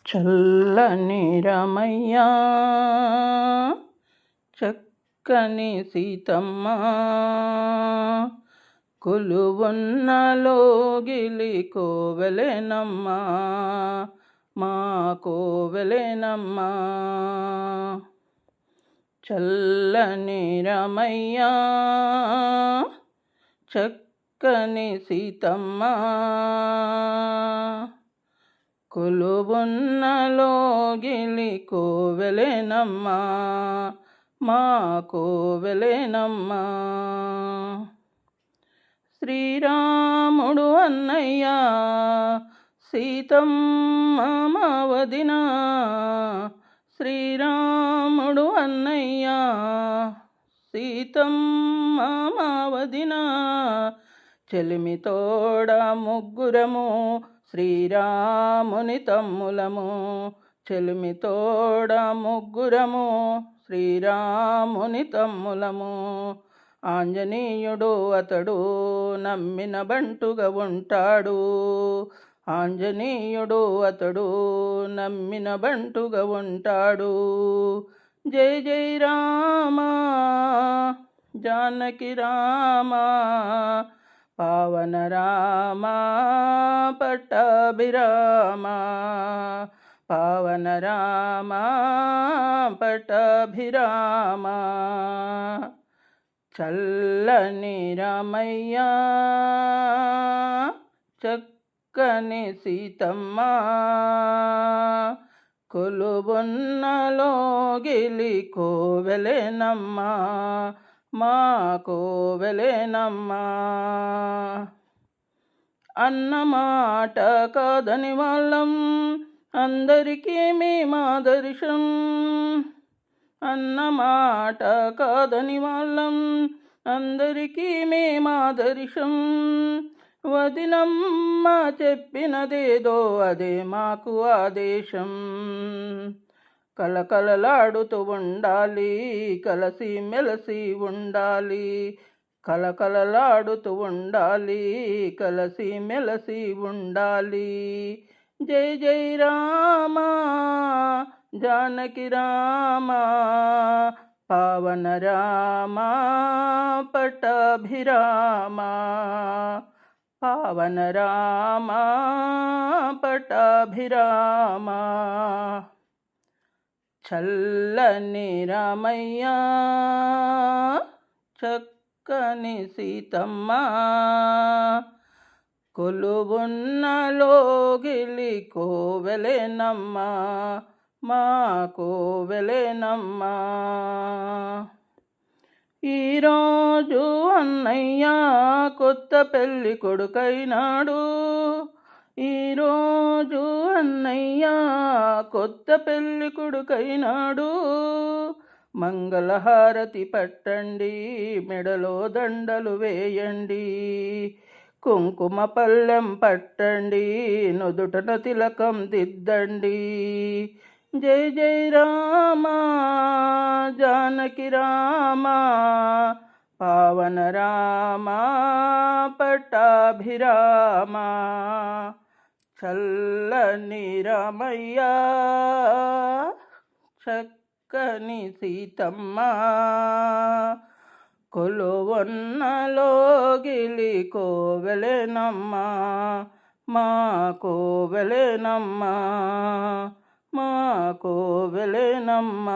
చల్లని రమయ్య చక్కని సీతమ్మ కొలువున్న లోగిలి కోవెలెనమ్మ మా కోవెలెనమ్మ. చల్లని రమయ్య చక్కని సీతమ్మ కొలువున్న లోగిలి కోవెలెనమ్మ మా కోవెలెనమ్మ. శ్రీరాముడు అన్నయ్య సీతమ్మ మా వదిన, శ్రీరాముడు అన్నయ్య సీతమ్మ మా వదిన, చెలిమి తోడ ముగ్గురము శ్రీరాముని తమ్ములము, చెలిమి తోడ ముగ్గురము శ్రీరాముని తమ్ములము. ఆంజనేయుడు అతడు నమ్మిన బంటుగా ఉంటాడు, ఆంజనేయుడు అతడు నమ్మిన బంటుగా ఉంటాడు. జై జై రామ జానకి రామ పావన రామ పట్టాభిరామ, పావన రామ పట్టాభిరామ. చల్లని రమయ్య చక్కని సీతమ్మ కొలువున్న లోగిలి కోవెలెనమ్మ మా కోవెలెనమ్మ. అన్నమాట కాదని వాళ్ళం అందరికీ మేమాదర్శం, అన్నమాట కాదని వాళ్ళం అందరికీ మేమాదర్శం. వదినమ్మ చెప్పినదేదో అదే మాకు ఆదేశం. కలకలలాడుతూ ఉండాలి కలసి మెలసి ఉండాలి, కలకలలాడుతూ ఉండాలి కలసి మెలసి ఉండాలి. జై జై రామ జానకి రామ పావన రామ పట్టాభిరామ, పావన రామ పట్టాభిరామ. చల్లని రమయ్య చక్కని సీతమ్మ కొలువున్న లోగిలి కోవెలెనమ్మ మా కోవెలెనమ్మ. ఈరోజు అన్నయ్య కొత్త పెళ్ళి కొడుకైనాడు, ఈరోజు అన్నయ్య కొత్త పెళ్ళి కొడుకైనాడు. మంగళహారతి పట్టండి మెడలో దండలు వేయండి, కుంకుమ పళ్ళెం పట్టండి నుదుటన తిలకం దిద్దండి. జై జై రామ జానకి రామ పావన రామ పట్టాభిరామ. చల్లని రమయ్య చక్కని సీతమ్మ కొలువున్న లోగిలి కోవెలెనమ్మ మా కోవెలెనమ్మ మా కోవెలెనమ్మ.